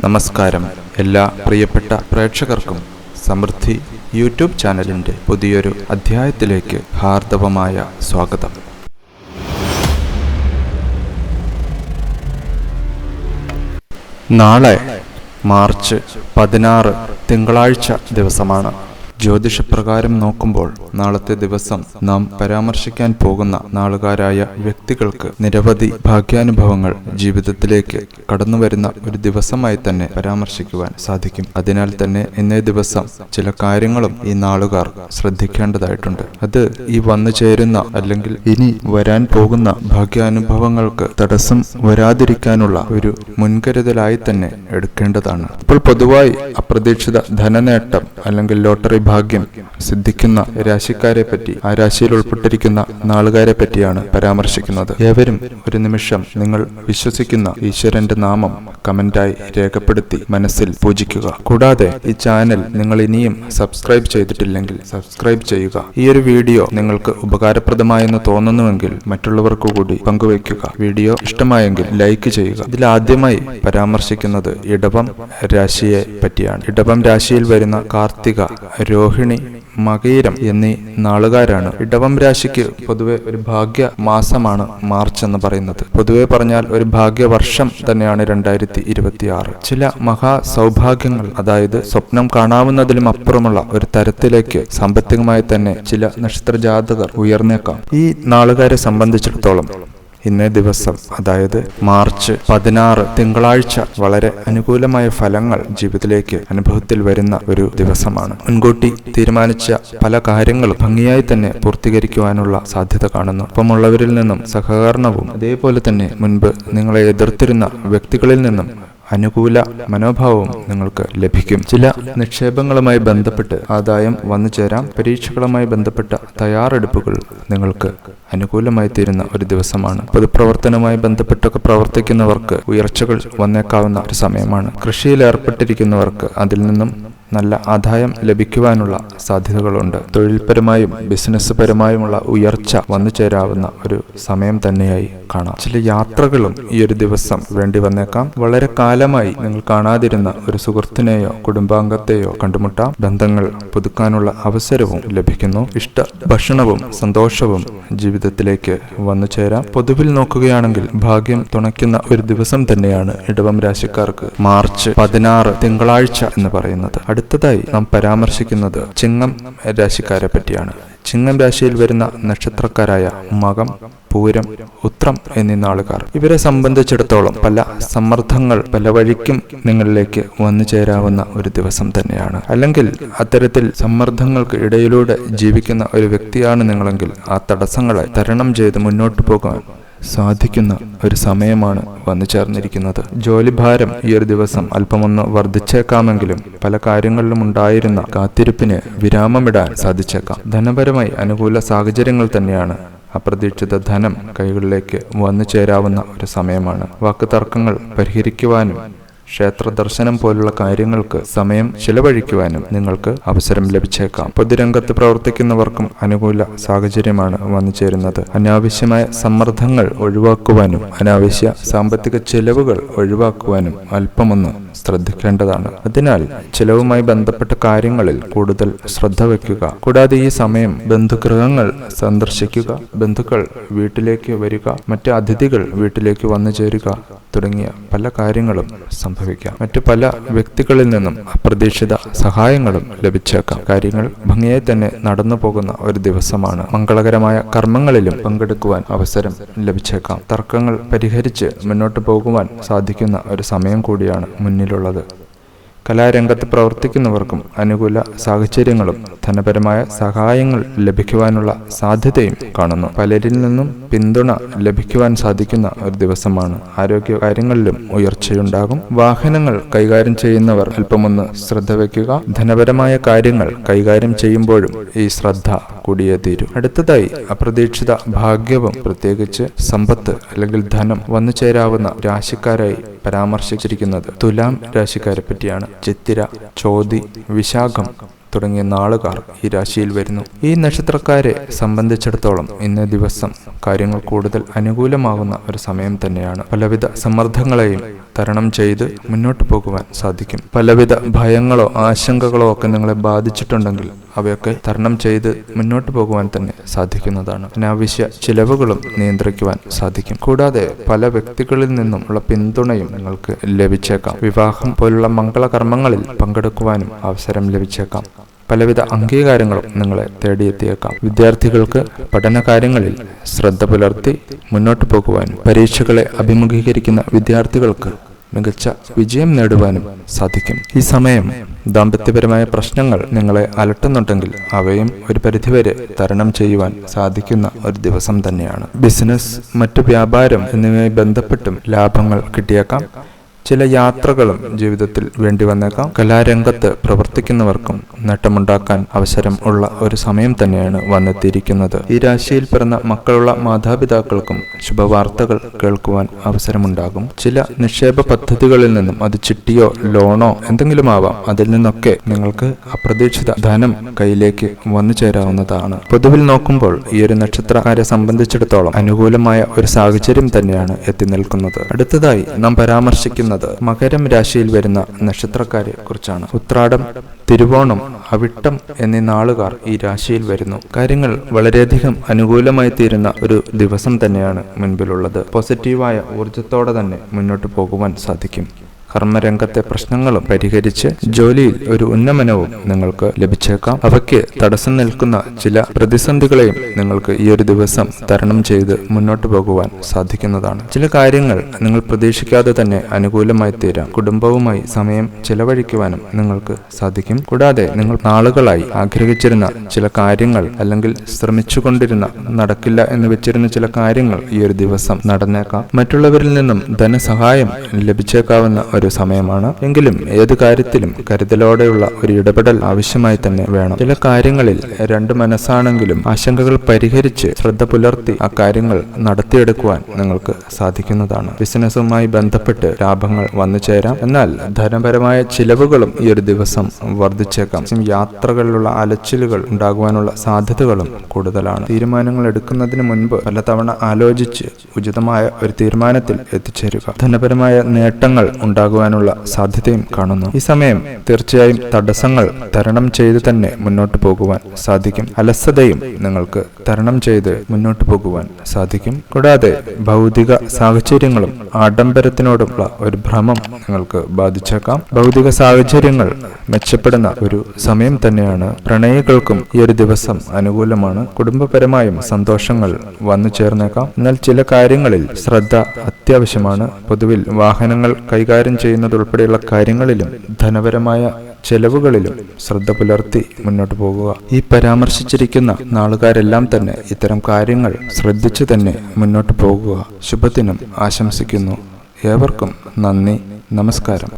നമസ്കാരം. എല്ലാ പ്രിയപ്പെട്ട പ്രേക്ഷകർക്കും സമൃദ്ധി യൂട്യൂബ് ചാനലിൻ്റെ പുതിയൊരു അധ്യായത്തിലേക്ക് ഹാർദവമായ സ്വാഗതം. നാളെ മാർച്ച് 16 തിങ്കളാഴ്ച ദിവസമാണ്. ജ്യോതിഷപ്രകാരം നോക്കുമ്പോൾ നാളത്തെ ദിവസം നാം പരാമർശിക്കാൻ പോകുന്ന നാളുകാരായ വ്യക്തികൾക്ക് നിരവധി ഭാഗ്യാനുഭവങ്ങൾ ജീവിതത്തിലേക്ക് കടന്നുവരുന്ന ഒരു ദിവസമായി തന്നെ പരാമർശിക്കുവാൻ സാധിക്കും. അതിനാൽ തന്നെ ഇന്നേ ദിവസം ചില കാര്യങ്ങളും ഈ നാളുകാർ ശ്രദ്ധിക്കേണ്ടതായിട്ടുണ്ട്. അത് ഈ വന്നു ചേരുന്ന അല്ലെങ്കിൽ ഇനി വരാൻ പോകുന്ന ഭാഗ്യാനുഭവങ്ങൾക്ക് തടസ്സം വരാതിരിക്കാനുള്ള ഒരു മുൻകരുതലായി തന്നെ എടുക്കേണ്ടതാണ്. ഇപ്പോൾ പൊതുവായി അപ്രതീക്ഷിത ധനനേട്ടം അല്ലെങ്കിൽ ലോട്ടറി ഭാഗ്യം സിദ്ധിക്കുന്ന രാശിക്കാരെ പറ്റി, ആ രാശിയിൽ ഉൾപ്പെട്ടിരിക്കുന്ന നാളുകാരെ പറ്റിയാണ് പരാമർശിക്കുന്നത്. ഏവരും ഒരു നിമിഷം നിങ്ങൾ വിശ്വസിക്കുന്ന ഈശ്വരന്റെ നാമം കമന്റായി രേഖപ്പെടുത്തി മനസ്സിൽ പൂജിക്കുക. കൂടാതെ ഈ ചാനൽ നിങ്ങൾ ഇനിയും സബ്സ്ക്രൈബ് ചെയ്തിട്ടില്ലെങ്കിൽ സബ്സ്ക്രൈബ് ചെയ്യുക. ഈ ഒരു വീഡിയോ നിങ്ങൾക്ക് ഉപകാരപ്രദമായെന്ന് തോന്നുന്നുവെങ്കിൽ മറ്റുള്ളവർക്ക് കൂടി പങ്കുവയ്ക്കുക. വീഡിയോ ഇഷ്ടമായെങ്കിൽ ലൈക്ക് ചെയ്യുക. ഇതിൽ ആദ്യമായി പരാമർശിക്കുന്നത് ഇടവം രാശിയെ പറ്റിയാണ്. ഇടവം രാശിയിൽ വരുന്ന കാർത്തിക, രോഹിണി, മകയിരം എന്നീ നാളുകാരാണ്. ഇടവം രാശിക്ക് പൊതുവെ ഒരു ഭാഗ്യ മാസമാണ് മാർച്ച് എന്ന് പറയുന്നത്. പൊതുവെ പറഞ്ഞാൽ ഒരു ഭാഗ്യവർഷം തന്നെയാണ് 2026. ചില മഹാസൗഭാഗ്യങ്ങൾ, അതായത് സ്വപ്നം കാണാവുന്നതിലും അപ്പുറമുള്ള ഒരു തരത്തിലേക്ക് സാമ്പത്തികമായി തന്നെ ചില നക്ഷത്രജാതകർ ഉയർന്നേക്കാം. ഈ നാളുകാരെ സംബന്ധിച്ചിടത്തോളം ഇന്നേ ദിവസം, അതായത് മാർച്ച് 16 തിങ്കളാഴ്ച, വളരെ അനുകൂലമായ ഫലങ്ങൾ ജീവിതത്തിലേക്ക് അനുഭവത്തിൽ വരുന്ന ഒരു ദിവസമാണ്. മുൻകൂട്ടി തീരുമാനിച്ച പല കാര്യങ്ങളും ഭംഗിയായി തന്നെ പൂർത്തീകരിക്കുവാനുള്ള സാധ്യത കാണുന്നു. ഒപ്പമുള്ളവരിൽ നിന്നും സഹകരണവും അതേപോലെ തന്നെ മുൻപ് നിങ്ങളെ എതിർത്തിരുന്ന വ്യക്തികളിൽ നിന്നും അനുകൂല മനോഭാവവും നിങ്ങൾക്ക് ലഭിക്കും. ചില നിക്ഷേപങ്ങളുമായി ബന്ധപ്പെട്ട് ആദായം വന്നു ചേരാം. പരീക്ഷകളുമായി ബന്ധപ്പെട്ട തയ്യാറെടുപ്പുകൾ നിങ്ങൾക്ക് അനുകൂലമായി തീരുന്ന ഒരു ദിവസമാണ്. പൊതുപ്രവർത്തനവുമായി ബന്ധപ്പെട്ടൊക്കെ പ്രവർത്തിക്കുന്നവർക്ക് ഉയർച്ചകൾ വന്നേക്കാവുന്ന ഒരു സമയമാണ്. കൃഷിയിൽ ഏർപ്പെട്ടിരിക്കുന്നവർക്ക് അതിൽ നിന്നും നല്ല ആദായം ലഭിക്കുവാനുള്ള സാധ്യതകളുണ്ട്. തൊഴിൽപരമായും ബിസിനസ് പരമായുമുള്ള ഉയർച്ച വന്നു ചേരാവുന്ന ഒരു സമയം തന്നെയായി കാണാം. ചില യാത്രകളും ഈ ഒരു ദിവസം വേണ്ടി വന്നേക്കാം. വളരെ കാലമായി നിങ്ങൾ കാണാതിരുന്ന ഒരു സുഹൃത്തിനെയോ കുടുംബാംഗത്തെയോ കണ്ടുമുട്ടാം. ബന്ധങ്ങൾ പുതുക്കാനുള്ള അവസരവും ലഭിക്കുന്നു. ഇഷ്ട ഭക്ഷണവും സന്തോഷവും ജീവിതത്തിലേക്ക് വന്നു ചേരാം. പൊതുവിൽ നോക്കുകയാണെങ്കിൽ ഭാഗ്യം തുണയ്ക്കുന്ന ഒരു ദിവസം തന്നെയാണ് ഇടവം രാശിക്കാർക്ക് മാർച്ച് 16 തിങ്കളാഴ്ച എന്ന് പറയുന്നത്. അടുത്തതായി നാം പരാമർശിക്കുന്നത് ചിങ്ങം രാശിക്കാരെ പറ്റിയാണ്. ചിങ്ങം രാശിയിൽ വരുന്ന നക്ഷത്രക്കാരായ മകം, പൂരം, ഉത്രം എന്നീ നാളുകാർ. ഇവരെ സംബന്ധിച്ചിടത്തോളം പല സമ്മർദ്ദങ്ങൾ പല വഴിക്കും നിങ്ങളിലേക്ക് വന്നു ചേരാവുന്ന ഒരു ദിവസം തന്നെയാണ്. അല്ലെങ്കിൽ അത്തരത്തിൽ സമ്മർദ്ദങ്ങൾക്ക് ഇടയിലൂടെ ജീവിക്കുന്ന ഒരു വ്യക്തിയാണ് നിങ്ങളെങ്കിൽ ആ തടസ്സങ്ങളെ തരണം ചെയ്ത് മുന്നോട്ട് പോകാൻ സാധിക്കുന്ന ഒരു സമയമാണ് വന്നു ചേർന്നിരിക്കുന്നത്. ജോലിഭാരം ഈ ഒരു ദിവസം അല്പമൊന്ന് വർദ്ധിച്ചേക്കാമെങ്കിലും പല കാര്യങ്ങളിലും ഉണ്ടായിരുന്ന കാത്തിരിപ്പിന് വിരാമമിടാൻ സാധിച്ചേക്കാം. ധനപരമായി അനുകൂല സാഹചര്യങ്ങൾ തന്നെയാണ്. അപ്രതീക്ഷിത ധനം കൈകളിലേക്ക് വന്നു ചേരാവുന്ന ഒരു സമയമാണ്. വാക്കുതർക്കങ്ങൾ പരിഹരിക്കുവാനും ക്ഷേത്ര ദർശനം പോലുള്ള കാര്യങ്ങൾക്ക് സമയം ചിലവഴിക്കുവാനും നിങ്ങൾക്ക് അവസരം ലഭിച്ചേക്കാം. പൊതുരംഗത്ത് പ്രവർത്തിക്കുന്നവർക്കും അനുകൂല സാഹചര്യമാണ് വന്നു ചേരുന്നത്. അനാവശ്യമായ സമ്മർദ്ദങ്ങൾ ഒഴിവാക്കുവാനും അനാവശ്യ സാമ്പത്തിക ചെലവുകൾ ഒഴിവാക്കുവാനും അല്പമൊന്ന് ശ്രദ്ധിക്കേണ്ടതാണ്. അതിനാൽ ചിലവുമായി ബന്ധപ്പെട്ട കാര്യങ്ങളിൽ കൂടുതൽ ശ്രദ്ധ വയ്ക്കുക. കൂടാതെ ഈ സമയം ബന്ധുഗൃഹങ്ങൾ സന്ദർശിക്കുക, ബന്ധുക്കൾ വീട്ടിലേക്ക് വരിക, മറ്റ് അതിഥികൾ വീട്ടിലേക്ക് വന്നു ചേരുക തുടങ്ങിയ പല കാര്യങ്ങളും സംഭവിക്കാം. മറ്റു പല വ്യക്തികളിൽ നിന്നും അപ്രതീക്ഷിത സഹായങ്ങളും ലഭിച്ചേക്കാം. കാര്യങ്ങൾ ഭംഗിയായി തന്നെ നടന്നു പോകുന്ന ഒരു ദിവസമാണ്. മംഗളകരമായ കർമ്മങ്ങളിലും പങ്കെടുക്കുവാൻ അവസരം ലഭിച്ചേക്കാം. തർക്കങ്ങൾ പരിഹരിച്ച് മുന്നോട്ട് പോകുവാൻ സാധിക്കുന്ന ഒരു സമയം കൂടിയാണ് മുന്നിലുള്ളത്. കലാരംഗത്ത് പ്രവർത്തിക്കുന്നവർക്കും അനുകൂല സാഹചര്യങ്ങളും ധനപരമായ സഹായങ്ങൾ ലഭിക്കുവാനുള്ള സാധ്യതയും കാണുന്നു. പലരിൽ നിന്നും പിന്തുണ ലഭിക്കുവാൻ സാധിക്കുന്ന ഒരു ദിവസമാണ്. ആരോഗ്യ കാര്യങ്ങളിലും ഉയർച്ചയുണ്ടാകും. വാഹനങ്ങൾ കൈകാര്യം ചെയ്യുന്നവർ അല്പമൊന്ന് ശ്രദ്ധ വയ്ക്കുക. ധനപരമായ കാര്യങ്ങൾ കൈകാര്യം ചെയ്യുമ്പോഴും ഈ ശ്രദ്ധ കൂടിയേ തീരൂ. അടുത്തതായി അപ്രതീക്ഷിത ഭാഗ്യവും പ്രത്യേകിച്ച് സമ്പത്ത് അല്ലെങ്കിൽ ധനം വന്നു ചേരാവുന്ന രാശിക്കാരായി പരാമർശിച്ചിരിക്കുന്നത് തുലാം രാശിക്കാരെ പറ്റിയാണ്. ചിത്തിര, ചോതി, വിശാഖം തുടങ്ങിയ നാളുകാർ ഈ രാശിയിൽ വരുന്നു. ഈ നക്ഷത്രക്കാരെ സംബന്ധിച്ചിടത്തോളം ഇന്നേ ദിവസം കാര്യങ്ങൾ കൂടുതൽ അനുകൂലമാകുന്ന ഒരു സമയം തന്നെയാണ്. പലവിധ സമ്മർദ്ദങ്ങളെയും തരണം ചെയ്ത് മുന്നോട്ട് പോകുവാൻ സാധിക്കും. പലവിധ ഭയങ്ങളോ ആശങ്കകളോ ഒക്കെ നിങ്ങളെ ബാധിച്ചിട്ടുണ്ടെങ്കിൽ അവയൊക്കെ തരണം ചെയ്ത് മുന്നോട്ട് പോകുവാൻ തന്നെ സാധിക്കുന്നതാണ്. അനാവശ്യ ചിലവുകളും നിയന്ത്രിക്കുവാൻ സാധിക്കും. കൂടാതെ പല വ്യക്തികളിൽ നിന്നും ഉള്ള പിന്തുണയും നിങ്ങൾക്ക് ലഭിച്ചേക്കാം. വിവാഹം പോലുള്ള മംഗളകർമ്മങ്ങളിൽ പങ്കെടുക്കുവാനും അവസരം ലഭിച്ചേക്കാം. പലവിധ അംഗീകാരങ്ങളും നിങ്ങളെ തേടിയെത്തിയേക്കാം. വിദ്യാർത്ഥികൾക്ക് പഠനകാര്യങ്ങളിൽ ശ്രദ്ധ പുലർത്തി മുന്നോട്ട് പോകുവാനും പരീക്ഷകളെ അഭിമുഖീകരിക്കുന്ന വിദ്യാർത്ഥികൾക്ക് മികച്ച വിജയം നേടുവാനും സാധിക്കും. ഈ സമയം ദാമ്പത്യപരമായ പ്രശ്നങ്ങൾ നിങ്ങളെ അലട്ടുന്നുണ്ടെങ്കിൽ അവയും ഒരു പരിധിവരെ തരണം ചെയ്യുവാൻ സാധിക്കുന്ന ഒരു ദിവസം തന്നെയാണ്. ബിസിനസ്, മറ്റു വ്യാപാരം എന്നിവയുമായി ബന്ധപ്പെട്ടും ലാഭങ്ങൾ കിട്ടിയേക്കാം. ചില യാത്രകളും ജീവിതത്തിൽ വേണ്ടി വന്നേക്കാം. കലാരംഗത്ത് പ്രവർത്തിക്കുന്നവർക്കും നേട്ടമുണ്ടാക്കാൻ അവസരം ഉള്ള ഒരു സമയം തന്നെയാണ് വന്നെത്തിയിരിക്കുന്നത്. ഈ രാശിയിൽ പിറന്ന മക്കളുള്ള മാതാപിതാക്കൾക്കും ശുഭവാർത്തകൾ കേൾക്കുവാൻ അവസരമുണ്ടാകും. ചില നിക്ഷേപ പദ്ധതികളിൽ നിന്നും, അത് ചിട്ടിയോ ലോണോ എന്തെങ്കിലും ആവാം, അതിൽ നിന്നൊക്കെ നിങ്ങൾക്ക് അപ്രതീക്ഷിത ധനം കയ്യിലേക്ക് വന്നു ചേരാവുന്നതാണ്. പൊതുവിൽ നോക്കുമ്പോൾ ഈ ഒരു നക്ഷത്രക്കാരെ സംബന്ധിച്ചിടത്തോളം അനുകൂലമായ ഒരു സാഹചര്യം തന്നെയാണ് എത്തി നിൽക്കുന്നത്. അടുത്തതായി നാം പരാമർശിക്കുന്ന മകരം രാശിയിൽ വരുന്ന നക്ഷത്രക്കാരെ കുറിച്ചാണ്. ഉത്രാടം, തിരുവോണം, അവിട്ടം എന്നീ നാളുകാർ ഈ രാശിയിൽ വരുന്നു. കാര്യങ്ങൾ വളരെയധികം അനുകൂലമായി തീരുന്ന ഒരു ദിവസം തന്നെയാണ് മുൻപിലുള്ളത്. പോസിറ്റീവായ ഊർജത്തോടെ തന്നെ മുന്നോട്ട് പോകുവാൻ സാധിക്കും. കർമ്മരംഗത്തെ പ്രശ്നങ്ങളും പരിഹരിച്ച് ജോലിയിൽ ഒരു ഉന്നമനവും നിങ്ങൾക്ക് ലഭിച്ചേക്കാം. അവയ്ക്ക് തടസ്സം നിൽക്കുന്ന ചില പ്രതിസന്ധികളെയും നിങ്ങൾക്ക് ഈ ഒരു ദിവസം തരണം ചെയ്ത് മുന്നോട്ട് പോകുവാൻ സാധിക്കുന്നതാണ്. ചില കാര്യങ്ങൾ നിങ്ങൾ പ്രതീക്ഷിക്കാതെ തന്നെ അനുകൂലമായി തീരാം. കുടുംബവുമായി സമയം ചെലവഴിക്കുവാനും നിങ്ങൾക്ക് സാധിക്കും. കൂടാതെ നിങ്ങൾ നാളുകളായി ആഗ്രഹിച്ചിരുന്ന ചില കാര്യങ്ങൾ, അല്ലെങ്കിൽ ശ്രമിച്ചുകൊണ്ടിരുന്ന, നടക്കില്ല എന്ന് വെച്ചിരുന്ന ചില കാര്യങ്ങൾ ഈ ഒരു ദിവസം നടന്നേക്കാം. മറ്റുള്ളവരിൽ നിന്നും ധനസഹായം ലഭിച്ചേക്കാവുന്ന ഒരു സമയമാണ്. എങ്കിലും ഏത് കാര്യത്തിലും കരുതലോടെയുള്ള ഒരു ഇടപെടൽ ആവശ്യമായി തന്നെ വേണം. ചില കാര്യങ്ങളിൽ രണ്ട് മനസ്സാണെങ്കിലും ആശങ്കകൾ പരിഹരിച്ച് ശ്രദ്ധ പുലർത്തി ആ കാര്യങ്ങൾ നടത്തിയെടുക്കുവാൻ നിങ്ങൾക്ക് സാധിക്കുന്നതാണ്. ബിസിനസ്സുമായി ബന്ധപ്പെട്ട് ലാഭങ്ങൾ വന്നു ചേരാം. എന്നാൽ ധനപരമായ ചിലവുകളും ഈ ഒരു ദിവസം വർദ്ധിച്ചേക്കാം. യാത്രകളിലുള്ള അലച്ചിലുകൾ ഉണ്ടാകുവാനുള്ള സാധ്യതകളും കൂടുതലാണ്. തീരുമാനങ്ങൾ എടുക്കുന്നതിന് മുൻപ് പലതവണ ആലോചിച്ച് ഉചിതമായ ഒരു തീരുമാനത്തിൽ എത്തിച്ചേരുക. ധനപരമായ നേട്ടങ്ങൾ ഉണ്ടാകുവാനുള്ള സാധ്യതയും കാണുന്നു. ഈ സമയം തീർച്ചയായും തടസ്സങ്ങൾ തരണം ചെയ്ത് തന്നെ മുന്നോട്ട് പോകുവാൻ സാധിക്കും. അലസതയും നിങ്ങൾക്ക് തരണം ചെയ്ത് മുന്നോട്ട് പോകുവാൻ സാധിക്കും. കൂടാതെ ഭൗതിക സാഹചര്യങ്ങളും ആഡംബരത്തിനോടുള്ള ഒരു ഭ്രമം നിങ്ങൾക്ക് ബാധിച്ചേക്കാം. ഭൗതിക സാഹചര്യങ്ങൾ മെച്ചപ്പെടുന്ന ഒരു സമയം തന്നെയാണ്. പ്രണയികൾക്കും ഈ ഒരു ദിവസം അനുകൂലമാണ്. കുടുംബപരമായും സന്തോഷങ്ങൾ വന്നു ചേർന്നേക്കാം. എന്നാൽ ചില കാര്യങ്ങളിൽ ശ്രദ്ധ അത്യാവശ്യമാണ്. പൊതുവിൽ വാഹനങ്ങൾ കൈകാര്യം ചെയ്യുന്നതുൾപ്പെടെയുള്ള കാര്യങ്ങളിലും ധനപരമായ ചെലവുകളിലും ശ്രദ്ധ പുലർത്തി മുന്നോട്ട് പോകുക. ഈ പരാമർശിച്ചിരിക്കുന്ന നാളുകാരെല്ലാം തന്നെ ഇത്തരം കാര്യങ്ങൾ ശ്രദ്ധിച്ചു തന്നെ മുന്നോട്ട് പോകുക. ശുഭദിനം ആശംസിക്കുന്നു. ഏവർക്കും നന്ദി, നമസ്കാരം.